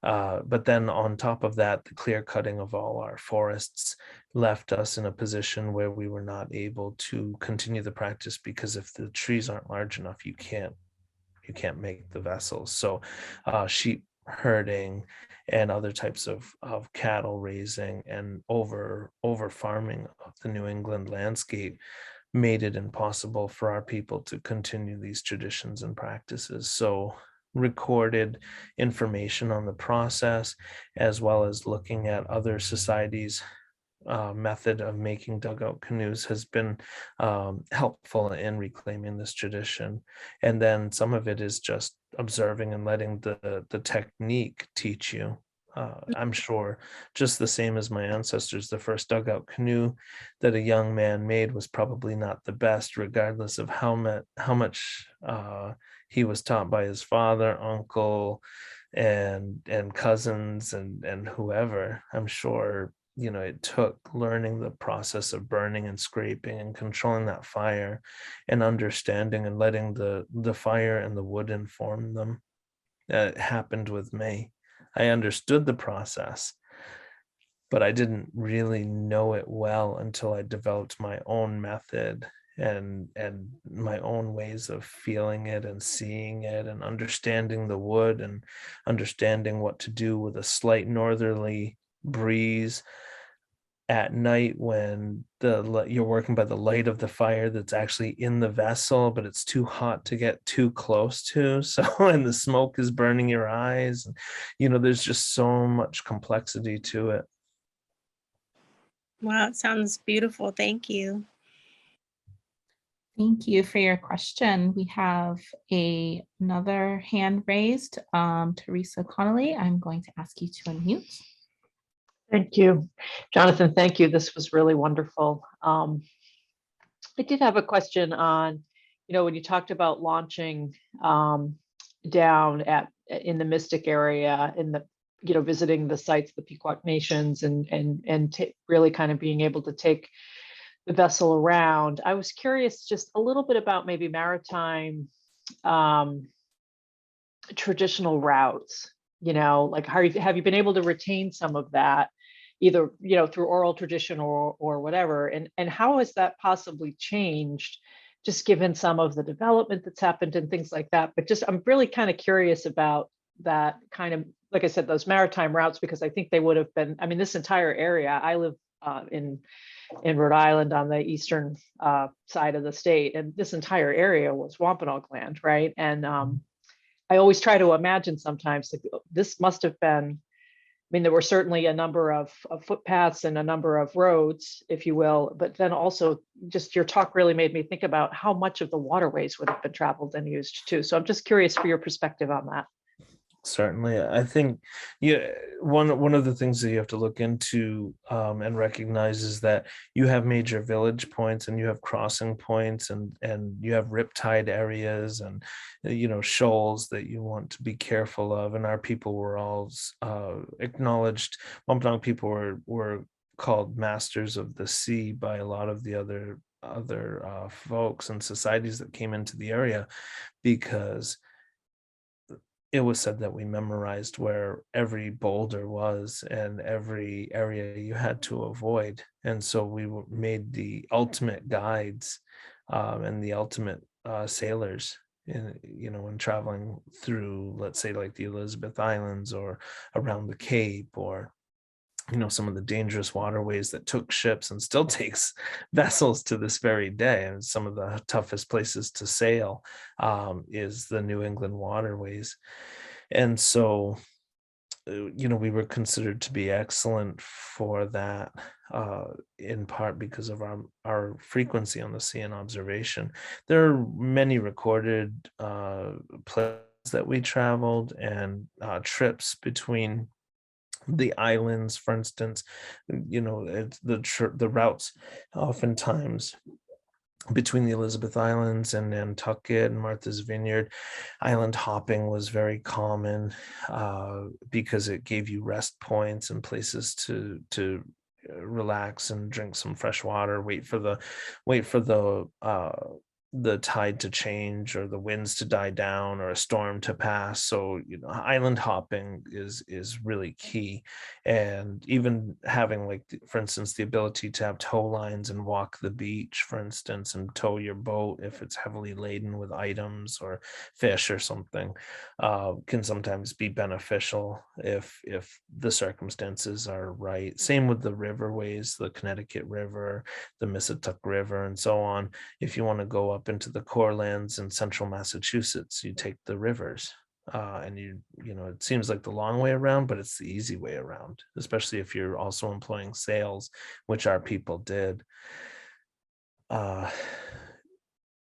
But then on top of that, the clear cutting of all our forests left us in a position where we were not able to continue the practice, because if the trees aren't large enough, you can't make the vessels. So sheep herding and other types of cattle raising and over farming of the New England landscape made it impossible for our people to continue these traditions and practices. So recorded information on the process, as well as looking at other societies' method of making dugout canoes, has been helpful in reclaiming this tradition. And then some of it is just observing and letting the technique teach you. I'm sure just the same as my ancestors, the first dugout canoe that a young man made was probably not the best, regardless of how much he was taught by his father, uncle, and cousins and whoever. I'm sure it took learning the process of burning and scraping and controlling that fire and understanding and letting the fire and the wood inform them. It happened with me. I understood the process, but I didn't really know it well until I developed my own method and my own ways of feeling it and seeing it and understanding the wood and understanding what to do with a slight northerly breeze at night when you're working by the light of the fire that's actually in the vessel, but it's too hot to get too close to. So, and the smoke is burning your eyes. There's just so much complexity to it. Wow, it sounds beautiful. Thank you. Thank you for your question. We have another hand raised. Teresa Connolly, I'm going to ask you to unmute. Thank you, Jonathan. Thank you. This was really wonderful. I did have a question on, when you talked about launching down in the Mystic area, in the visiting the sites, the Pequot Nations, and really kind of being able to take the vessel around. I was curious just a little bit about maybe maritime traditional routes, like have you been able to retain some of that, either, through oral tradition or whatever, and how has that possibly changed, just given some of the development that's happened and things like that. But just, I'm really kind of curious about that kind of, like I said, those maritime routes, because I think they would have been, I mean, this entire area, I live in Rhode Island on the eastern side of the state, and this entire area was Wampanoag land, right? And I always try to imagine sometimes, like, this must have been, I mean, there were certainly a number of footpaths and a number of roads, if you will, but then also just your talk really made me think about how much of the waterways would have been traveled and used too. So I'm just curious for your perspective on that. Certainly, I think one of the things that you have to look into and recognize is that you have major village points and you have crossing points and you have riptide areas and shoals that you want to be careful of. And our people were all acknowledged. Wampanoag people were called masters of the sea by a lot of the other folks and societies that came into the area, because it was said that we memorized where every boulder was and every area you had to avoid. And so we made the ultimate guides and the ultimate sailors in traveling through, let's say, like the Elizabeth Islands or around the Cape, or some of the dangerous waterways that took ships and still takes vessels to this very day. And some of the toughest places to sail is the New England waterways. And so, we were considered to be excellent for that, in part because of our frequency on the sea and observation. There are many recorded places that we traveled and trips between the islands, for instance. It's the routes oftentimes between the Elizabeth Islands and Nantucket and Martha's Vineyard. Island hopping was very common because it gave you rest points and places to relax and drink some fresh water, wait for the tide to change or the winds to die down or a storm to pass. So island hopping is really key. And even having, like, for instance, the ability to have tow lines and walk the beach, for instance, and tow your boat if it's heavily laden with items or fish or something, can sometimes be beneficial if the circumstances are right. Same with the riverways, the Connecticut River, the Mashantucket River, and so on. If you want to go up into the core lands in central Massachusetts, you take the rivers, and it seems like the long way around, but it's the easy way around, especially if you're also employing sails, which our people did.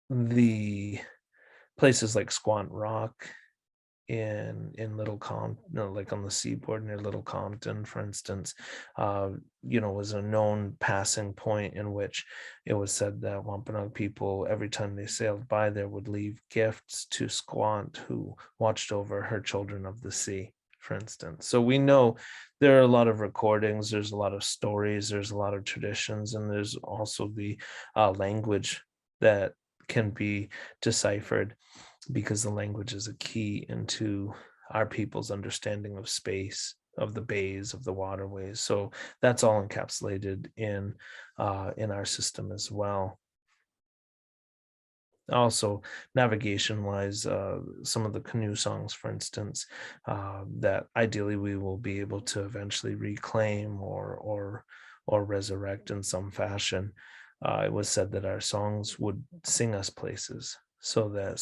The places like Squant Rock in Little Compton, like on the seaboard near Little Compton, for instance, was a known passing point in which it was said that Wampanoag people, every time they sailed by there, would leave gifts to Squant, who watched over her children of the sea, for instance. So we know there are a lot of recordings, there's a lot of stories, there's a lot of traditions, and there's also the language that can be deciphered, because the language is a key into our people's understanding of space, of the bays, of the waterways. So that's all encapsulated in our system as well. Also, navigation-wise, some of the canoe songs, for instance, that ideally we will be able to eventually reclaim or resurrect in some fashion. It was said that our songs would sing us places, so that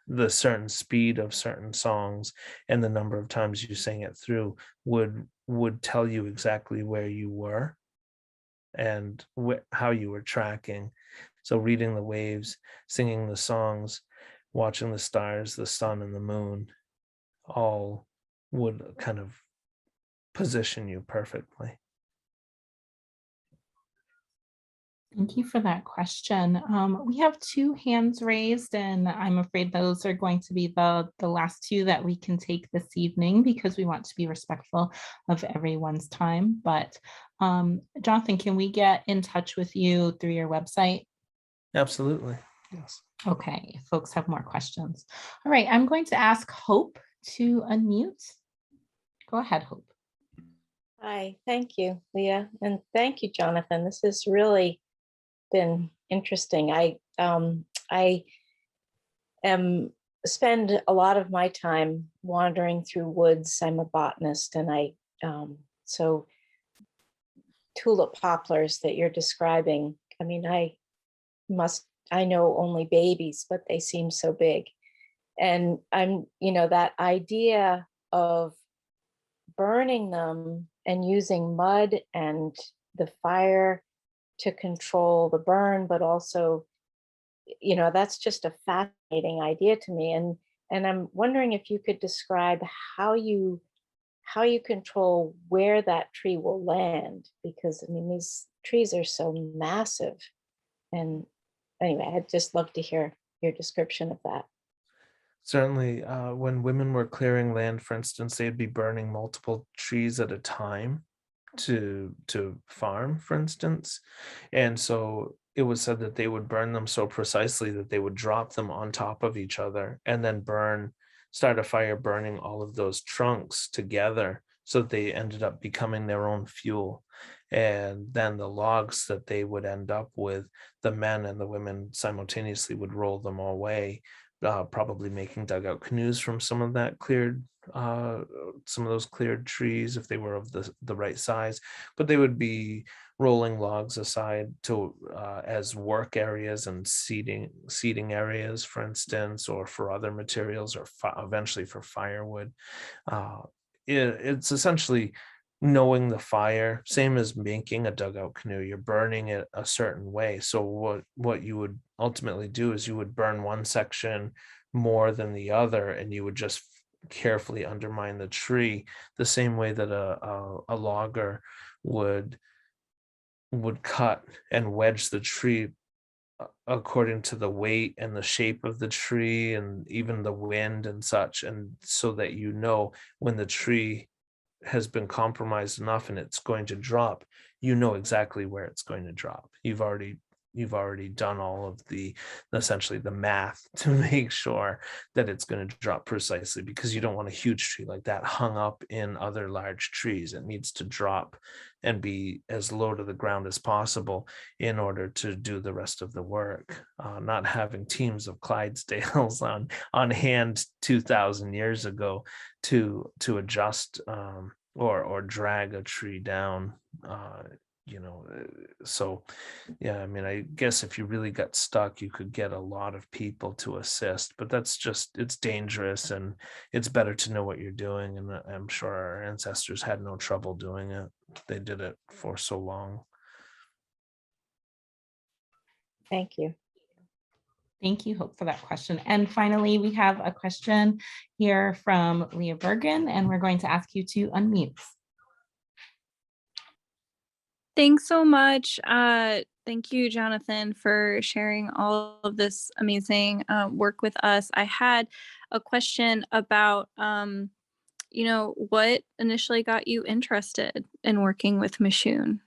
the certain speed of certain songs and the number of times you sang it through would tell you exactly where you were and how you were tracking. So reading the waves, singing the songs, watching the stars, the sun and the moon, all would kind of position you perfectly. Thank you for that question. We have 2 hands raised, and I'm afraid those are going to be the last 2 that we can take this evening, because we want to be respectful of everyone's time. But Jonathan, can we get in touch with you through your website? Absolutely. Yes. Okay, if folks have more questions. All right, I'm going to ask Hope to unmute. Go ahead, Hope. Hi, thank you, Leah, and thank you, Jonathan. This has really been interesting. I spend a lot of my time wandering through woods. I'm a botanist, and so tulip poplars that you're describing. I mean, I know only babies, but they seem so big, and that idea of burning them and using mud and the fire to control the burn, but also, that's just a fascinating idea to me. And I'm wondering if you could describe how you control where that tree will land, because I mean, these trees are so massive. And anyway, I'd just love to hear your description of that. Certainly, when women were clearing land, for instance, they'd be burning multiple trees at a time to farm, for instance. And so it was said that they would burn them so precisely that they would drop them on top of each other and then start a fire burning all of those trunks together, so that they ended up becoming their own fuel. And then the logs that they would end up with, the men and the women simultaneously would roll them away, probably making dugout canoes from some of that cleared, some of those cleared trees if they were of the right size. But they would be rolling logs aside to as work areas and seating areas, for instance, or for other materials, or eventually for firewood. It's essentially knowing the fire, same as making a dugout canoe. You're burning it a certain way. So what you would ultimately do is you would burn one section more than the other, and you would just carefully undermine the tree, the same way that a logger would cut and wedge the tree according to the weight and the shape of the tree and even the wind and such, and so that when the tree has been compromised enough and it's going to drop, exactly where it's going to drop. You've already done all of essentially the math to make sure that it's going to drop precisely, because you don't want a huge tree like that hung up in other large trees. It needs to drop and be as low to the ground as possible in order to do the rest of the work. Not having teams of Clydesdales on hand 2,000 years ago to adjust or drag a tree down. So yeah, I mean, I guess if you really got stuck, you could get a lot of people to assist, but it's dangerous, and it's better to know what you're doing. And I'm sure our ancestors had no trouble doing it. They did it for so long. Thank you. Thank you, Hope, for that question. And finally, we have a question here from Leah Bergen, and we're going to ask you to unmute. Thanks so much. Thank you, Jonathan, for sharing all of this amazing work with us. I had a question about, what initially got you interested in working with Masoon?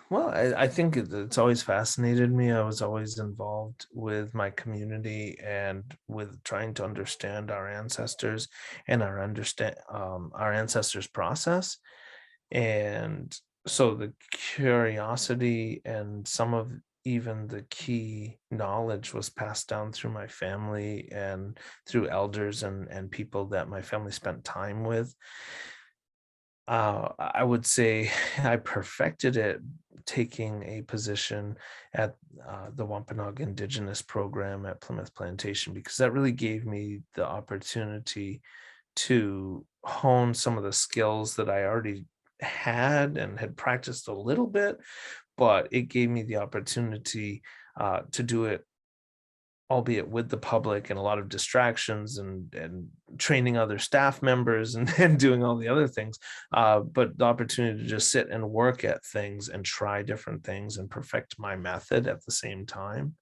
Well, I think it's always fascinated me. I was always involved with my community and with trying to understand our ancestors and our ancestors' process. And so the curiosity and some of even the key knowledge was passed down through my family and through elders and people that my family spent time with. I would say I perfected it taking a position at the Wampanoag Indigenous program at Plymouth Plantation, because that really gave me the opportunity to hone some of the skills that I already had and had practiced a little bit, but it gave me the opportunity to do it, albeit with the public and a lot of distractions and training other staff members and doing all the other things, but the opportunity to just sit and work at things and try different things and perfect my method at the same time.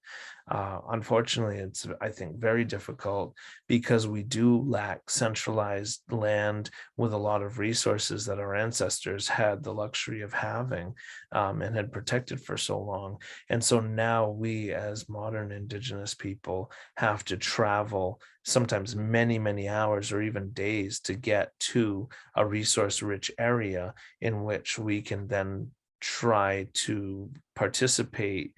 Unfortunately, it's, I think, very difficult because we do lack centralized land with a lot of resources that our ancestors had the luxury of having, and had protected for so long. And so now we, as modern Indigenous people, have to travel sometimes many, many hours or even days to get to a resource-rich area in which we can then try to participate,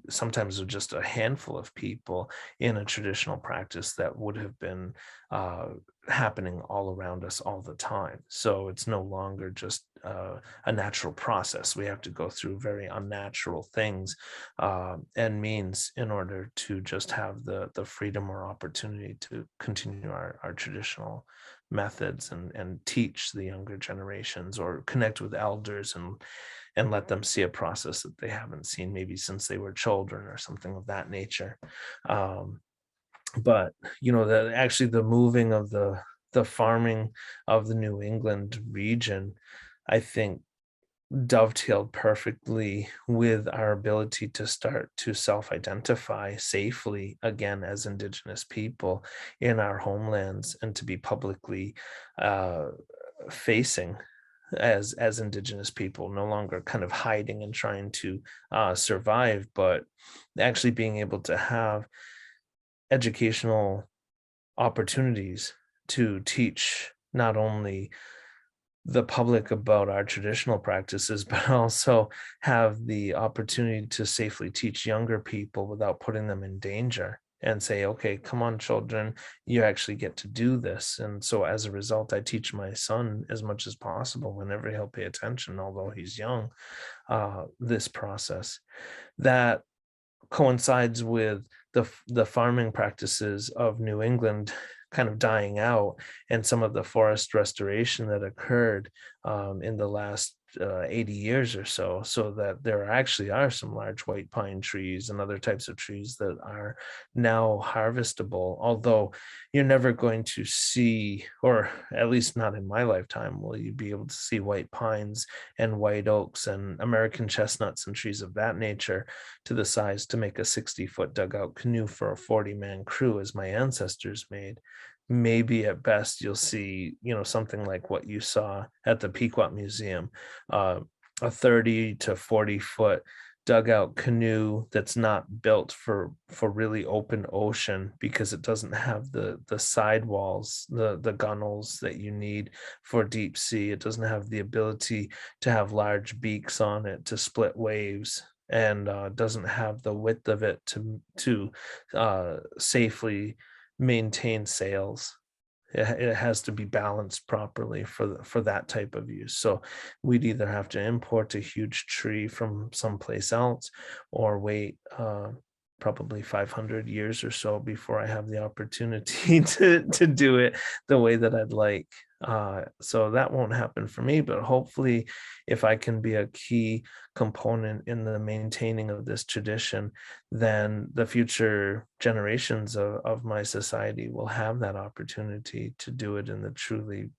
sometimes with just a handful of people, in a traditional practice that would have been happening all around us all the time. So it's no longer just a natural process. We have to go through very unnatural things and means in order to just have the freedom or opportunity to continue our traditional methods and teach the younger generations, or connect with elders and let them see a process that they haven't seen maybe since they were children or something of that nature. But actually the moving of the farming of the New England region, I think, dovetailed perfectly with our ability to start to self-identify safely again as Indigenous people in our homelands, and to be publicly facing as Indigenous people, no longer kind of hiding and trying to survive, but actually being able to have educational opportunities to teach not only the public about our traditional practices, but also have the opportunity to safely teach younger people without putting them in danger, and say, okay, come on, children, you actually get to do this. And so as a result, I teach my son as much as possible, whenever he'll pay attention, although he's young, this process that coincides with the farming practices of New England kind of dying out, and some of the forest restoration that occurred in the last 80 years or so, so that there actually are some large white pine trees and other types of trees that are now harvestable. Although you're never going to see, or at least not in my lifetime, will you be able to see white pines and white oaks and American chestnuts and trees of that nature to the size to make a 60-foot dugout canoe for a 40-man crew, as my ancestors made. Maybe at best you'll see, something like what you saw at the Pequot Museum, a 30 to 40-foot dugout canoe that's not built for really open ocean, because it doesn't have the sidewalls, the gunnels that you need for deep sea. It doesn't have the ability to have large beaks on it to split waves, and doesn't have the width of it to safely maintain sails. It has to be balanced properly for that type of use. So we'd either have to import a huge tree from someplace else, or wait probably 500 years or so before I have the opportunity to do it the way that I'd like. So that won't happen for me, but hopefully if I can be a key component in the maintaining of this tradition, then the future generations of my society will have that opportunity to do it in the truly,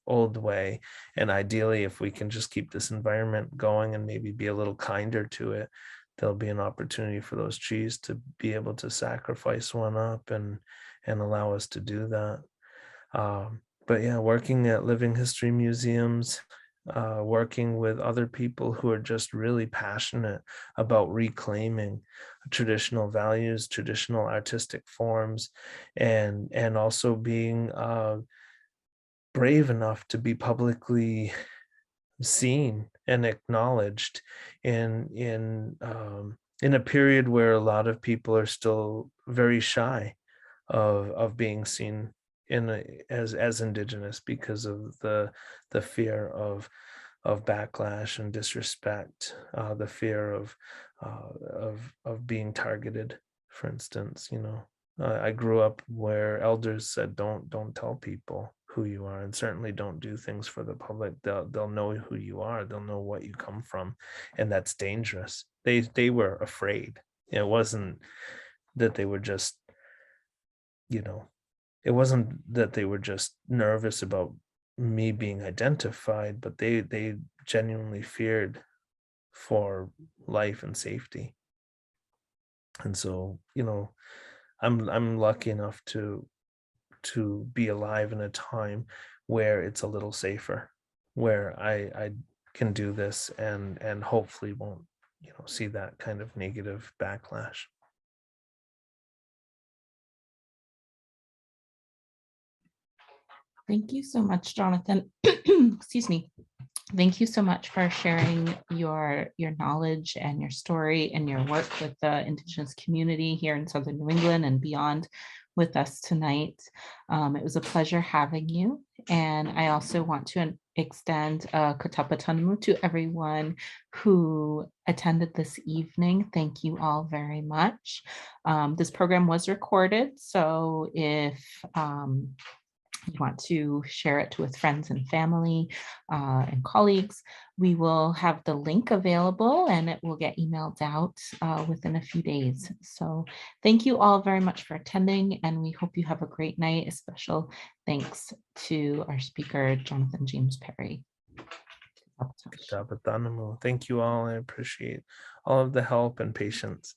old way. And ideally, if we can just keep this environment going and maybe be a little kinder to it, there'll be an opportunity for those trees to be able to sacrifice one up and allow us to do that. But yeah, working at living history museums, working with other people who are just really passionate about reclaiming traditional values, traditional artistic forms, and also being brave enough to be publicly seen and acknowledged in a period where a lot of people are still very shy of being seen as Indigenous, because of the fear of backlash and disrespect, the fear of being targeted, for instance. I grew up where elders said, don't tell people who you are, and certainly don't do things for the public. They'll know who you are, they'll know what you come from, and that's dangerous. They were afraid. It wasn't that they were just it wasn't that they were just nervous about me being identified, but they genuinely feared for life and safety. And so, you know, I'm lucky enough to be alive in a time where it's a little safer, where I can do this and hopefully won't, you know, see that kind of negative backlash. Thank you so much, Jonathan. Excuse me. Thank you so much for sharing your knowledge and your story and your work with the Indigenous community here in Southern New England and beyond with us tonight. It was a pleasure having you. And I also want to extend a katapatanmu to everyone who attended this evening. Thank you all very much. This program was recorded, so if you want to share it with friends and family and colleagues, we will have the link available and it will get emailed out within a few days. So thank you all very much for attending, and we hope you have a great night. A special thanks to our speaker, Jonathan James Perry. Thank you all. I appreciate all of the help and patience.